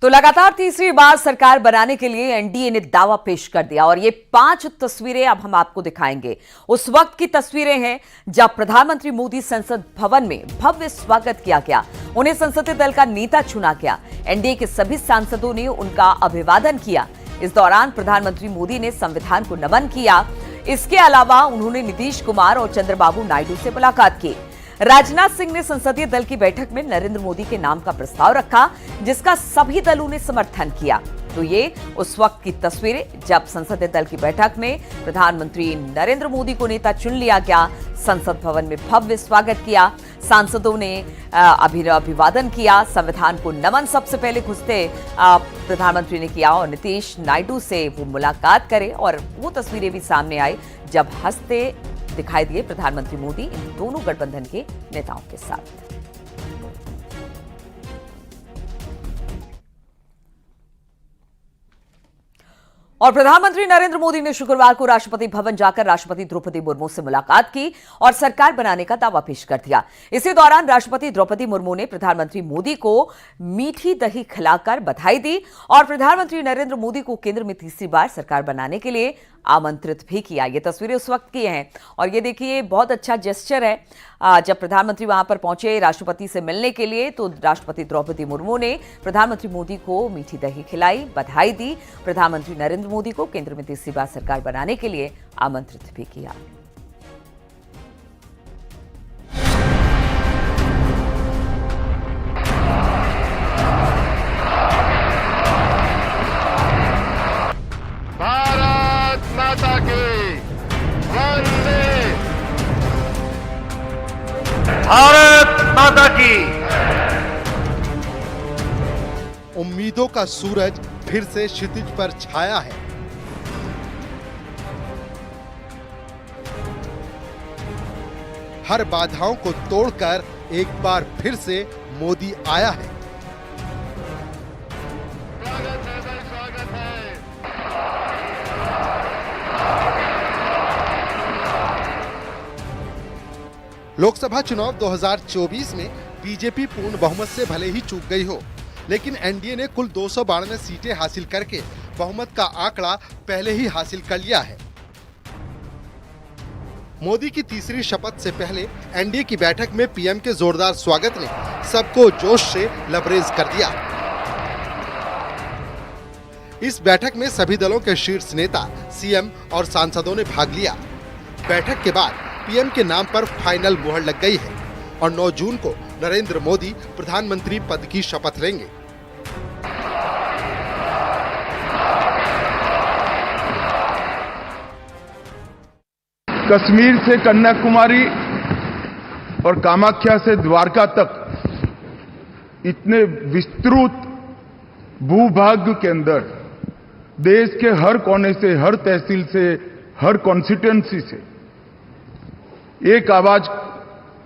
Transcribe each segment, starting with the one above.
तो लगातार तीसरी बार सरकार बनाने के लिए एनडीए ने दावा पेश कर दिया और ये 5 तस्वीरें अब हम आपको दिखाएंगे। उस वक्त की तस्वीरें हैं जब प्रधानमंत्री मोदी संसद भवन में भव्य स्वागत किया गया। उन्हें संसदीय दल का नेता चुना गया। एनडीए के सभी सांसदों ने उनका अभिवादन किया। इस दौरान प्रधानमंत्री मोदी ने संविधान को नमन किया। इसके अलावा उन्होंने नीतीश कुमार और चंद्रबाबू नायडू से मुलाकात की। राजनाथ सिंह ने संसदीय दल की बैठक में नरेंद्र मोदी के नाम का प्रस्ताव रखा, जिसका सभी दलों ने समर्थन किया। तो ये उस वक्त की तस्वीरें जब संसदीय दल की बैठक में प्रधानमंत्री नरेंद्र मोदी को नेता चुन लिया गया। संसद भवन में भव्य स्वागत किया, सांसदों ने अभिवादन किया, संविधान को नमन सबसे पहले घुसते प्रधानमंत्री ने किया और नीतीश नायडू से वो मुलाकात करे और वो तस्वीरें भी सामने आई जब हंसते दिखाई दिए प्रधानमंत्री मोदी इन दोनों गठबंधन के नेताओं के साथ। और प्रधानमंत्री नरेंद्र मोदी ने शुक्रवार को राष्ट्रपति भवन जाकर राष्ट्रपति द्रौपदी मुर्मू से मुलाकात की और सरकार बनाने का दावा पेश कर दिया। इसी दौरान राष्ट्रपति द्रौपदी मुर्मू ने प्रधानमंत्री मोदी को मीठी दही खिलाकर बधाई दी और प्रधानमंत्री नरेंद्र मोदी को केंद्र में तीसरी बार सरकार बनाने के लिए आमंत्रित भी किया। ये तस्वीरें उस वक्त की हैं और ये देखिए बहुत अच्छा जेस्चर है। जब प्रधानमंत्री वहां पर पहुंचे राष्ट्रपति से मिलने के लिए तो राष्ट्रपति द्रौपदी मुर्मू ने प्रधानमंत्री मोदी को मीठी दही खिलाई, बधाई दी। प्रधानमंत्री नरेंद्र मोदी को केंद्र में तीसरी बार सरकार बनाने के लिए आमंत्रित भी किया। भारत माता की। उम्मीदों का सूरज फिर से क्षितिज पर छाया है। हर बाधाओं को तोड़कर एक बार फिर से मोदी आया है। स्वागत है। लोकसभा चुनाव 2024 में बीजेपी पूर्ण बहुमत से भले ही चूक गई हो, लेकिन एनडीए ने कुल 292 सीटें हासिल करके बहुमत का आंकड़ा पहले ही हासिल कर लिया है। मोदी की तीसरी शपथ से पहले एनडीए की बैठक में पीएम के जोरदार स्वागत ने सबको जोश से लबरेज कर दिया। इस बैठक में सभी दलों के शीर्ष नेता, सीएम और सांसदों ने भाग लिया। बैठक के बाद पीएम के नाम पर फाइनल मुहर लग गई है और 9 जून को नरेंद्र मोदी प्रधानमंत्री पद की शपथ लेंगे। कश्मीर से कन्याकुमारी और कामाख्या से द्वारका तक इतने विस्तृत भूभाग के अंदर देश के हर कोने से, हर तहसील से, हर कॉन्स्टिट्यूएंसी से एक आवाज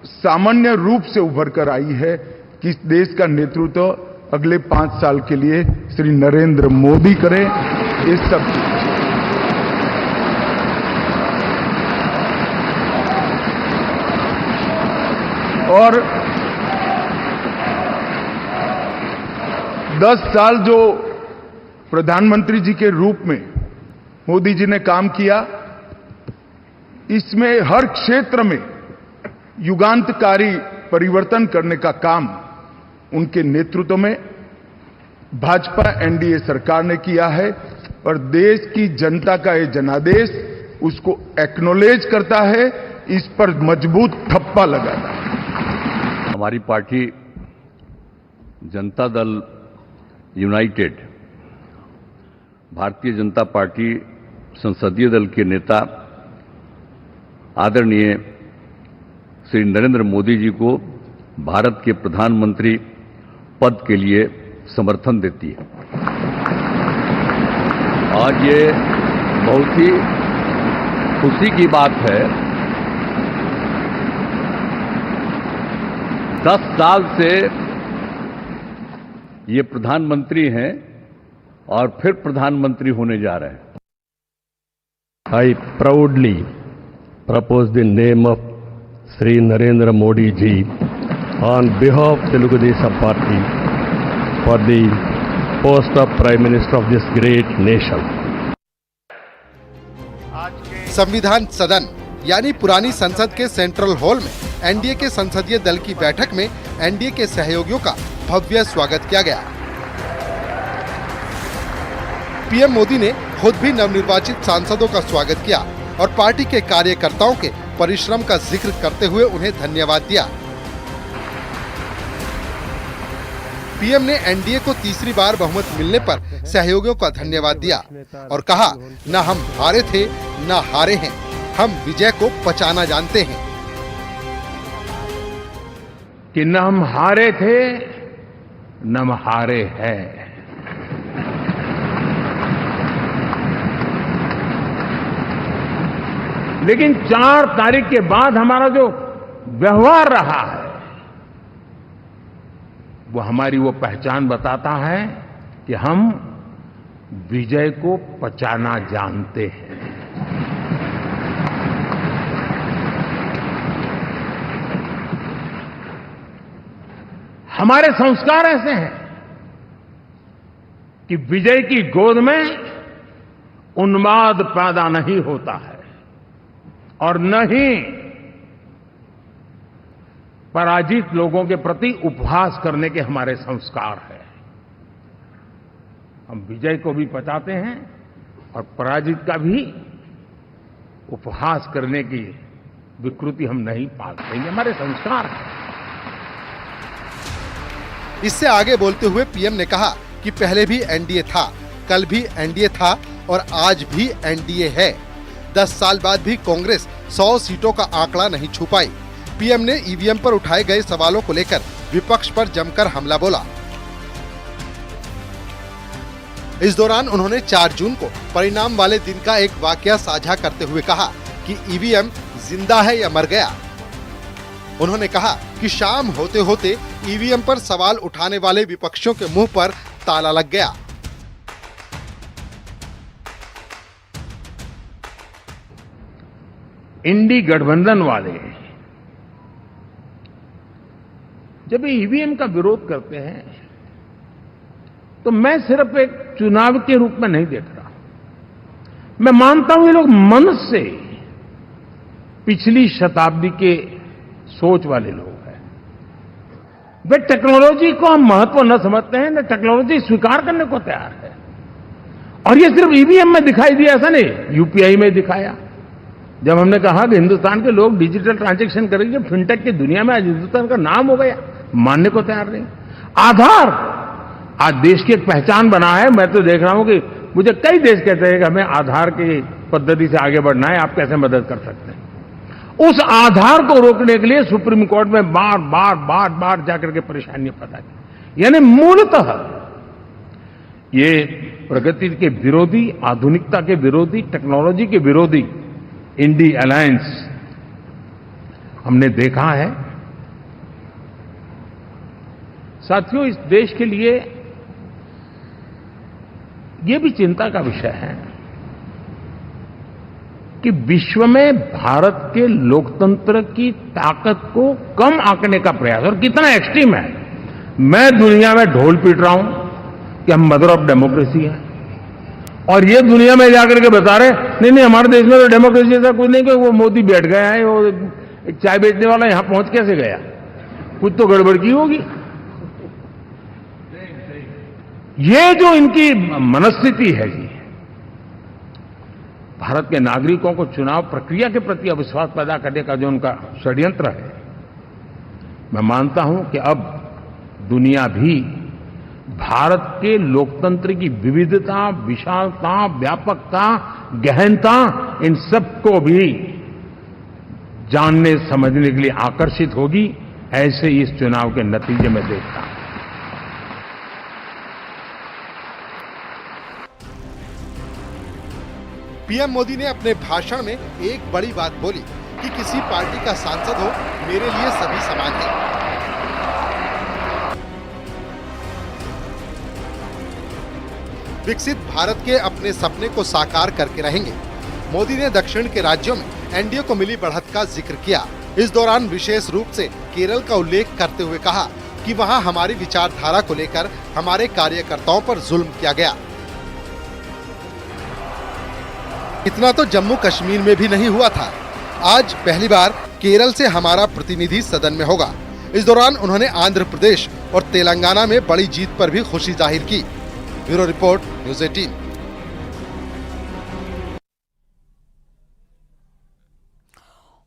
सामान्य रूप से उभर कर आई है कि इस देश का नेतृत्व अगले 5 साल के लिए श्री नरेंद्र मोदी करें। इस सब और 10 साल जो प्रधानमंत्री जी के रूप में मोदी जी ने काम किया, इसमें हर क्षेत्र में युगांतकारी परिवर्तन करने का काम उनके नेतृत्व में भाजपा एनडीए सरकार ने किया है और देश की जनता का ये जनादेश उसको एक्नॉलेज करता है, इस पर मजबूत ठप्पा लगाता है। हमारी party Janata Dal United, Bharatiya Janata party संसदीय दल के नेता आदरणीय श्री नरेंद्र मोदी जी को भारत के प्रधानमंत्री पद के लिए समर्थन देती है। आज ये बहुत ही खुशी की बात है। 10 साल से ये प्रधानमंत्री हैं और फिर प्रधानमंत्री होने जा रहे हैं। I proudly propose the name of Sri Narendra Modi ji on behalf of Telugu Desam Party for the post of Prime Minister of this great nation. संविधान सदन यानी पुरानी संसद के सेंट्रल हॉल में एनडीए के संसदीय दल की बैठक में एनडीए के सहयोगियों का भव्य स्वागत किया गया। पीएम मोदी ने खुद भी नवनिर्वाचित सांसदों का स्वागत किया और पार्टी के कार्यकर्ताओं के परिश्रम का जिक्र करते हुए उन्हें धन्यवाद दिया। पीएम ने एनडीए को तीसरी बार बहुमत मिलने पर सहयोगियों का धन्यवाद दिया और कहा, न हम हारे थे न हारे हैं, हम विजय को पचाना जानते हैं। कि न हम हारे थे न हम हारे हैं। लेकिन 4 तारीख के बाद हमारा जो व्यवहार रहा है वो हमारी वो पहचान बताता है कि हम विजय को पचाना जानते हैं। हमारे संस्कार ऐसे हैं कि विजय की गोद में उन्माद पैदा नहीं होता है और न ही पराजित लोगों के प्रति उपहास करने के हमारे संस्कार है। हम विजय को भी पचाते हैं और पराजित का भी उपहास करने की विकृति हम नहीं पालते, ये हमारे संस्कार है। इससे आगे बोलते हुए पीएम ने कहा कि पहले भी एनडीए था, कल भी एनडीए था और आज भी एनडीए है। 10 साल बाद भी कांग्रेस 100 सीटों का आंकड़ा नहीं छू पाई। पीएम ने ईवीएम पर उठाए गए सवालों को लेकर विपक्ष पर जमकर हमला बोला। इस दौरान उन्होंने 4 जून को परिणाम वाले दिन का एक वाकया साझा करते हुए कहा कि ईवीएम जिंदा है या मर गया। उन्होंने कहा कि शाम होते होते ईवीएम पर सवाल उठाने वाले विपक्षियों के मुंह पर ताला लग गया। इंडी गठबंधन वाले जब ईवीएम का विरोध करते हैं तो मैं सिर्फ एक चुनाव के रूप में नहीं देख रहा। मैं मानता हूं ये लोग मन से पिछली शताब्दी के सोच वाले लोग हैं। वे टेक्नोलॉजी को हम महत्व न समझते हैं, न टेक्नोलॉजी स्वीकार करने को तैयार है। और ये सिर्फ ईवीएम में दिखाई दिया ऐसा नहीं, यूपीआई में दिखाया। जब हमने कहा कि हिंदुस्तान के लोग डिजिटल ट्रांजैक्शन करेंगे, फिनटेक की दुनिया में आज हिंदुस्तान का नाम हो गया, मानने को तैयार नहीं। आधार आज देश की एक पहचान बना है। मैं तो देख रहा हूं कि मुझे कई देश कहते हैं कि हमें आधार की पद्धति से आगे बढ़ना है, आप कैसे मदद कर सकते हैं। उस आधार को रोकने के लिए सुप्रीम कोर्ट में बार जाकर के परेशानियां पैदा की। यानी मूलतः ये प्रगति के विरोधी, आधुनिकता के विरोधी, टेक्नोलॉजी के विरोधी इंडी अलायंस हमने देखा है। साथियों, इस देश के लिए ये भी चिंता का विषय है कि विश्व में भारत के लोकतंत्र की ताकत को कम आंकने का प्रयास, और कितना एक्सट्रीम है। मैं दुनिया में ढोल पीट रहा हूं कि हम मदर ऑफ डेमोक्रेसी है, और ये दुनिया में जाकर के बता रहे नहीं हमारे देश में तो डेमोक्रेसी ऐसा कुछ नहीं, कि वो मोदी बैठ गया है, वो एक चाय बेचने वाला यहां पहुंच कैसे गया, कुछ तो गड़बड़ की होगी। ये जो इनकी मनस्थिति है जी, भारत के नागरिकों को चुनाव प्रक्रिया के प्रति अविश्वास पैदा करने का जो उनका षड्यंत्र है, मैं मानता हूं कि अब दुनिया भी भारत के लोकतंत्र की विविधता, विशालता, व्यापकता, गहनता, इन सबको भी जानने समझने के लिए आकर्षित होगी। ऐसे ही इस चुनाव के नतीजे में देखता हूं। पीएम मोदी ने अपने भाषण में एक बड़ी बात बोली कि किसी पार्टी का सांसद हो, मेरे लिए सभी समान हैं। विकसित भारत के अपने सपने को साकार करके रहेंगे। मोदी ने दक्षिण के राज्यों में एनडीए को मिली बढ़त का जिक्र किया। इस दौरान विशेष रूप से केरल का उल्लेख करते हुए कहा कि वहां हमारी विचारधारा को लेकर हमारे कार्यकर्ताओं पर जुल्म किया गया। इतना तो जम्मू कश्मीर में भी नहीं हुआ था। आज पहली बार केरल से हमारा प्रतिनिधि सदन में होगा। इस दौरान उन्होंने आंध्र प्रदेश और तेलंगाना में बड़ी जीत पर भी खुशी जाहिर की। Bureau report, news 18।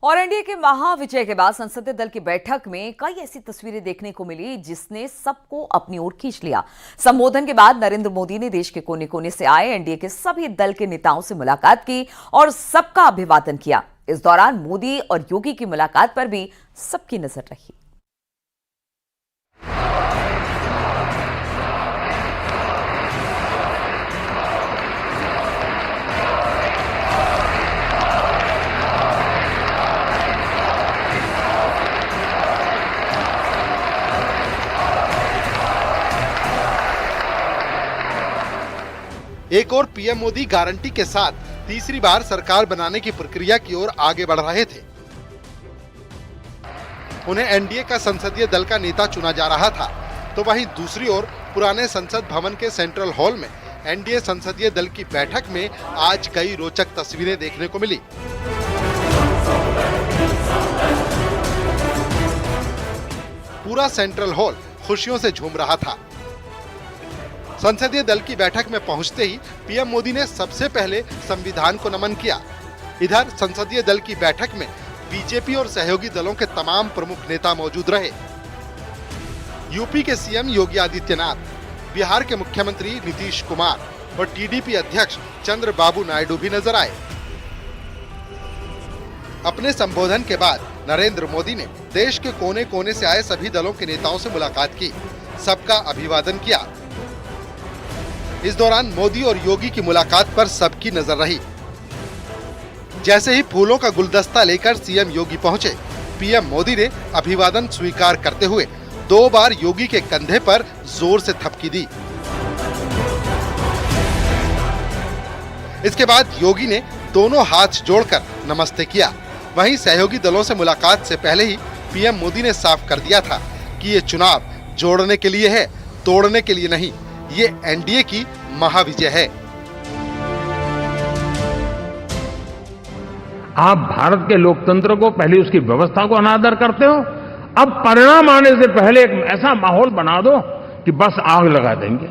और एनडीए के महाविजय के बाद संसदीय दल की बैठक में कई ऐसी तस्वीरें देखने को मिली जिसने सबको अपनी ओर खींच लिया। संबोधन के बाद नरेंद्र मोदी ने देश के कोने कोने से आए एनडीए के सभी दल के नेताओं से मुलाकात की और सबका अभिवादन किया। इस दौरान मोदी और योगी की मुलाकात पर भी सबकी नजर रही। एक और पीएम मोदी गारंटी के साथ तीसरी बार सरकार बनाने की प्रक्रिया की ओर आगे बढ़ रहे थे। उन्हें एनडीए का संसदीय दल का नेता चुना जा रहा था, तो वहीं दूसरी ओर पुराने संसद भवन के सेंट्रल हॉल में एनडीए संसदीय दल की बैठक में आज कई रोचक तस्वीरें देखने को मिली। पूरा सेंट्रल हॉल खुशियों से झूम रहा था। संसदीय दल की बैठक में पहुंचते ही पीएम मोदी ने सबसे पहले संविधान को नमन किया। इधर संसदीय दल की बैठक में बीजेपी और सहयोगी दलों के तमाम प्रमुख नेता मौजूद रहे। यूपी के सीएम योगी आदित्यनाथ, बिहार के मुख्यमंत्री नीतीश कुमार और टीडीपी अध्यक्ष चंद्रबाबू नायडू भी नजर आए। अपने संबोधन के बाद नरेंद्र मोदी ने देश के कोने कोने से आए सभी दलों के नेताओं से मुलाकात की, सबका अभिवादन किया। इस दौरान मोदी और योगी की मुलाकात पर सबकी नजर रही। जैसे ही फूलों का गुलदस्ता लेकर सीएम योगी पहुंचे, पीएम मोदी ने अभिवादन स्वीकार करते हुए 2 बार योगी के कंधे पर जोर से थपकी दी। इसके बाद योगी ने दोनों हाथ जोड़कर नमस्ते किया। वहीं सहयोगी दलों से मुलाकात से पहले ही पीएम मोदी ने साफ कर दिया था कि ये चुनाव जोड़ने के लिए है, तोड़ने के लिए नहीं। ये एनडीए की महाविजय है। आप भारत के लोकतंत्र को, पहले उसकी व्यवस्था को अनादर करते हो। अब परिणाम आने से पहले एक ऐसा माहौल बना दो कि बस आग लगा देंगे।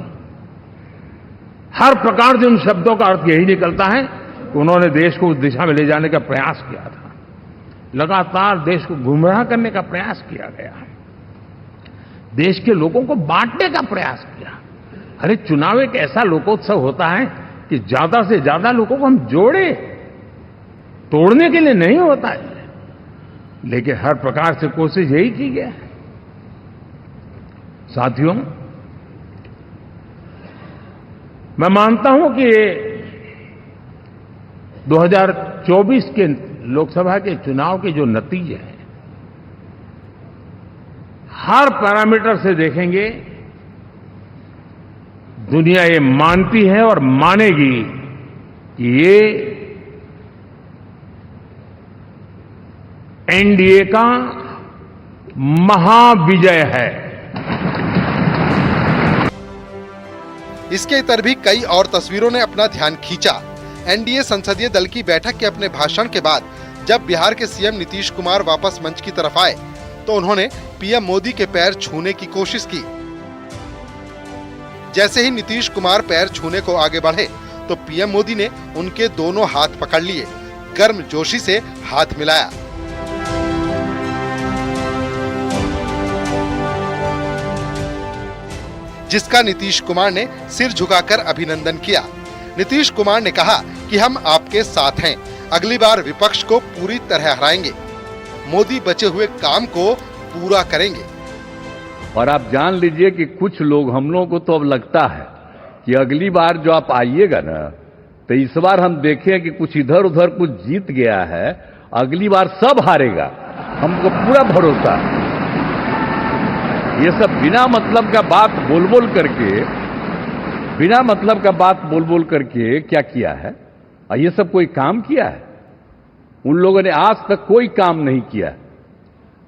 हर प्रकार से उन शब्दों का अर्थ यही निकलता है कि उन्होंने देश को उस दिशा में ले जाने का प्रयास किया था। लगातार देश को गुमराह करने का प्रयास किया गया, देश के लोगों को बांटने का प्रयास किया। अरे चुनाव एक ऐसा लोकोत्सव होता है कि ज्यादा से ज्यादा लोगों को हम जोड़े, तोड़ने के लिए नहीं होता है। लेकिन हर प्रकार से कोशिश यही की गई है। साथियों, मैं मानता हूं कि 2024 के लोकसभा के चुनाव के जो नतीजे हैं, हर पैरामीटर से देखेंगे, दुनिया ये मानती है और मानेगी कि ये एनडीए का महाविजय है। इसके इतर भी कई और तस्वीरों ने अपना ध्यान खींचा। एनडीए संसदीय दल की बैठक के अपने भाषण के बाद जब बिहार के सीएम नीतीश कुमार वापस मंच की तरफ आए, तो उन्होंने पीएम मोदी के पैर छूने की कोशिश की। जैसे ही नीतीश कुमार पैर छूने को आगे बढ़े, तो पीएम मोदी ने उनके दोनों हाथ पकड़ लिए, गर्मजोशी से हाथ मिलाया। जिसका नीतीश कुमार ने सिर झुकाकर अभिनंदन किया। नीतीश कुमार ने कहा कि हम आपके साथ हैं, अगली बार विपक्ष को पूरी तरह हराएंगे, मोदी बचे हुए काम को पूरा करेंगे। और आप जान लीजिए कि कुछ लोग, हम लोगों को तो अब लगता है कि अगली बार जो आप आइएगा ना, तो इस बार हम देखें कि कुछ इधर उधर कुछ जीत गया है, अगली बार सब हारेगा, हमको पूरा भरोसा है। ये सब बिना मतलब का बात बोल बोल करके क्या किया है? और ये सब कोई काम किया है? उन लोगों ने आज तक कोई काम नहीं किया,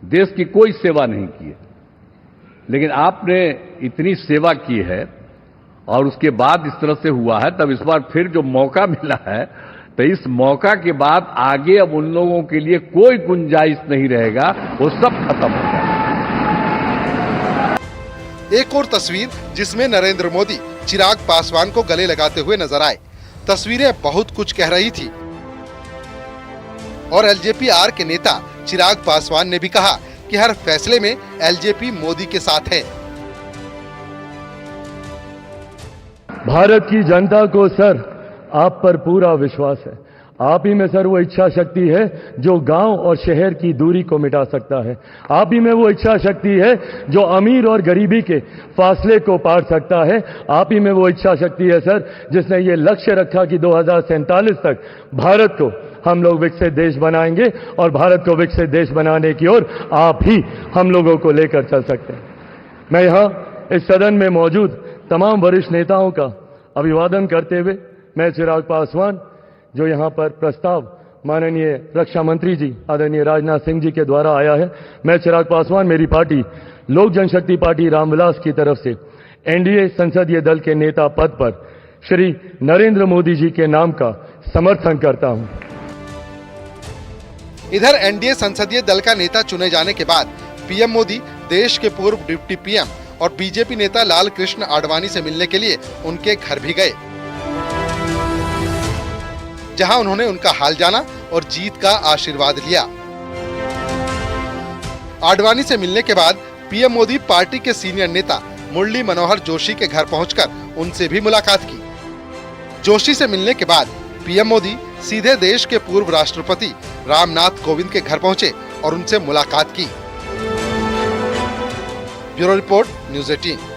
देश की कोई सेवा नहीं की। लेकिन आपने इतनी सेवा की है और उसके बाद इस तरह से हुआ है, तब इस बार फिर जो मौका मिला है, तो इस मौका के बाद आगे अब उन लोगों के लिए कोई गुंजाइश नहीं रहेगा, वो सब खत्म हो जाएगा। एक और तस्वीर जिसमें नरेंद्र मोदी चिराग पासवान को गले लगाते हुए नजर आए। तस्वीरें बहुत कुछ कह रही थी और एलजेपी-आर के नेता चिराग पासवान ने भी कहा कि हर फैसले में एलजेपी मोदी के साथ है। भारत की जनता को सर आप पर पूरा विश्वास है। आप ही में सर वो इच्छा शक्ति है जो गांव और शहर की दूरी को मिटा सकता है। आप ही में वो इच्छा शक्ति है जो अमीर और गरीबी के फासले को पार सकता है। आप ही में वो इच्छा शक्ति है सर जिसने ये लक्ष्य रखा कि 2047 तक भारत को हम लोग विकसित देश बनाएंगे और भारत को विकसित देश बनाने की ओर आप ही हम लोगों को लेकर चल सकते हैं। मैं यहाँ इस सदन में मौजूद तमाम वरिष्ठ नेताओं का अभिवादन करते हुए मैं चिराग पासवान जो यहाँ पर प्रस्ताव माननीय रक्षा मंत्री जी आदरणीय राजनाथ सिंह जी के द्वारा आया है, मैं चिराग पासवान मेरी पार्टी लोक जनशक्ति पार्टी रामविलास की तरफ से एनडीए संसदीय दल के नेता पद पर श्री नरेंद्र मोदी जी के नाम का समर्थन करता हूं। इधर एनडीए संसदीय दल का नेता चुने जाने के बाद पीएम मोदी देश के पूर्व डिप्टी पीएम और बीजेपी नेता लाल कृष्ण आडवाणी से मिलने के लिए उनके घर भी गए, जहां उन्होंने उनका हाल जाना और जीत का आशीर्वाद लिया। आडवाणी से मिलने के बाद पीएम मोदी पार्टी के सीनियर नेता मुरली मनोहर जोशी के घर पहुंचकर उनसे भी मुलाकात की। जोशी से मिलने के बाद पीएम मोदी सीधे देश के पूर्व राष्ट्रपति रामनाथ कोविंद के घर पहुंचे और उनसे मुलाकात की। Bureau report, news 18।